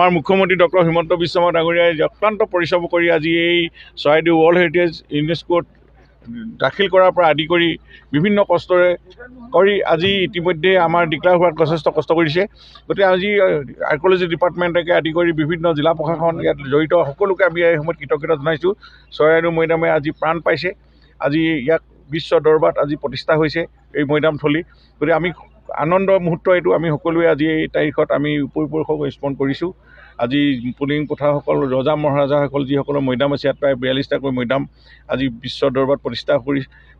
আমাৰ মুখ্যমন্ত্ৰী ডক্টৰ হিমন্ত বিশ্ব শৰ্মা ডাঙৰীয়াই অক্লান্ত পৰিশ্ৰম কৰি আজি এই চৰাইদেউ ৱৰ্ল্ড হেৰিটেজ ইউনেস্কোত দাখিল কৰাৰ পৰা আদি কৰি বিভিন্ন কষ্টৰে কৰি আজি ইতিমধ্যে আমাৰ ডিক্লেয়াৰ হোৱাত যথেষ্ট কষ্ট কৰিছে। গতিকে আজি আৰ্কিঅলজি ডিপাৰ্টমেণ্টকে আদি কৰি বিভিন্ন জিলা প্ৰশাসন ইয়াত জড়িত সকলোকে আমি এই সময়ত কৃতজ্ঞতা জনাইছোঁ। চৰাইদেউ মৈদামে আজি প্ৰাণ পাইছে। আজি ইয়াক বিশ্ব দৰবাৰত আজি প্ৰতিষ্ঠা হৈছে এই মৈদামথলী। গতিকে আমি আনন্দ মুহূৰ্ত এইটো আমি সকলোৱে আজি এই তাৰিখত আমি উপৰিপুৰুষক স্মৰণ কৰিছোঁ। আজি পুলিং পথাৰসকল ৰজা মহাৰাজাসকল যিসকলৰ মৈদাম আছে ইয়াত প্ৰায় 42টাকৈ মৈদাম আজি বিশ্ব দৰবাৰত প্ৰতিষ্ঠা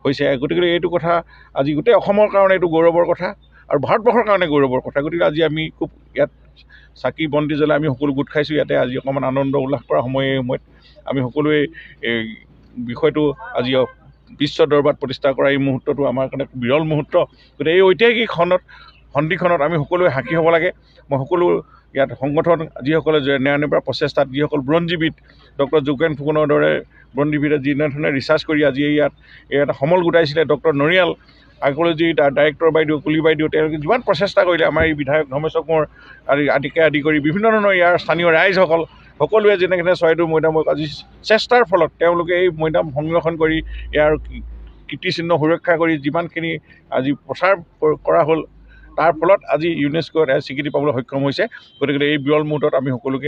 হৈছে। গতিকে এইটো কথা আজি গোটেই অসমৰ কাৰণে এইটো গৌৰৱৰ কথা আৰু ভাৰতবৰ্ষৰ কাৰণে গৌৰৱৰ কথা। গতিকে আজি আমি খুব ইয়াত চাকি বন্তি জ্বলাই আমি সকলো গোট খাইছোঁ। ইয়াতে আজি অকণমান আনন্দ উল্লাস কৰা সময়ত আমি সকলোৱে এই বিষয়টো আজি বিশ্ব দৰবাৰত প্ৰতিষ্ঠা কৰা এই মুহূৰ্তটো আমাৰ কাৰণে বিৰল মুহূৰ্ত। গতিকে এই ঐতিহাসিক সন্ধিখনত আমি সকলোৱে সাক্ষী হ'ব লাগে। মই সকলো ইয়াত সংগঠন যিসকলে নিৰানব্বৈ প্ৰচেষ্টাত যিসকল বুৰঞ্জীবিদ ডক্টৰ যোগেন ফুকনৰ দৰে বুৰঞ্জীবিদে যিধৰণে ৰিচাৰ্চ কৰি আজি ইয়াত এটা সমল গোটাইছিলে, ডক্টৰ নৰিয়াল আৰ্কিঅলজি ডাইৰেক্টৰ বাইদেউ কুলি বাইদেউ তেওঁলোকে যিমান প্ৰচেষ্টা কৰিলে, আমাৰ এই বিধায়ক ধৰ্মেশ্বৰ কোঁৱৰ আদি কৰি বিভিন্ন ধৰণৰ ইয়াৰ স্থানীয় ৰাইজসকল সকলোৱে যেনেকৈ চৰাইদেউ মৈদামক আজি চেষ্টাৰ ফলত তেওঁলোকে এই মৈদাম সংৰক্ষণ কৰি ইয়াৰ কীৰ্তিচিহ্ন সুৰক্ষা কৰি যিমানখিনি আজি প্ৰচাৰ কৰা হ'ল তাৰ ফলত আজি ইউনেস্কোত স্বীকৃতি পাবলৈ সক্ষম হৈছে। গতিকে এই বিৰল মুহূৰ্তত আমি সকলোকে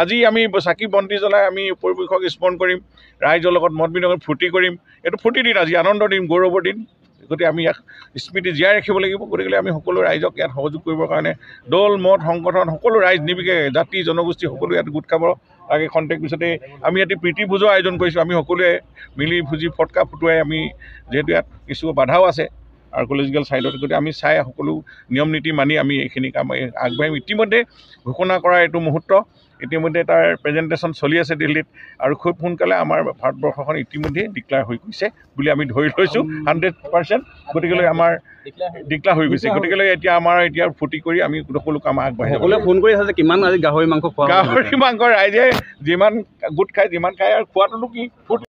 আজি আমি চাকি বন্তি জ্বলাই আমি পৰিৱেশক স্মৰণ কৰিম, ৰাইজৰ লগত মত বিনিময় ফূৰ্তি কৰিম। এইটো ফূৰ্তি দিন, আজি আনন্দৰ দিন, গৌৰৱৰ দিন। গতিকে আমি ইয়াক স্মৃতি জীয়াই ৰাখিব লাগিব। গতিকে আমি সকলো ৰাইজক ইয়াত সহযোগ কৰিবৰ কাৰণে দল মত সংগঠন সকলো ৰাইজ নিৰ্বিশেষে জাতি জনগোষ্ঠী সকলো ইয়াত গোট খাব লাগে। খন্তেক পিছতে আমি ইয়াতে প্ৰীতি ভোজৰ আয়োজন কৰিছোঁ। আমি সকলোৱে মিলি ভুজি ফটকা ফুটুৱাই আমি যিহেতু ইয়াত কিছু বাধাও আছে আৰ্কিঅলজিকেল ছাইডত, গতিকে আমি চাই সকলো নিয়ম নীতি মানি আমি এইখিনি কাম আগবাঢ়িম। ইতিমধ্যে ঘোষণা কৰা এইটো মুহূৰ্ত ইতিমধ্যে তাৰ প্ৰেজেণ্টেশ্যন চলি আছে দিল্লীত আৰু খুব সোনকালে আমাৰ ভাৰতবৰ্ষখন ইতিমধ্যে ডিক্লেয়াৰ হৈ গৈছে বুলি আমি ধৰি লৈছোঁ 100%। গতিকে আমাৰ ডিক্লেয়াৰ হৈ গৈছে। গতিকে এতিয়া আমাৰ এতিয়া ফূৰ্তি কৰি আমি সকলো কাম আগবাঢ়ি সকলোৱে ফোন কৰি আছে যে কিমান আজি গাহৰি মাংস খোৱা, গাহৰি মাংস ৰাইজে যিমান গোট খায় যিমান খায় আৰু খোৱাটোনো কি ফূৰ্তি।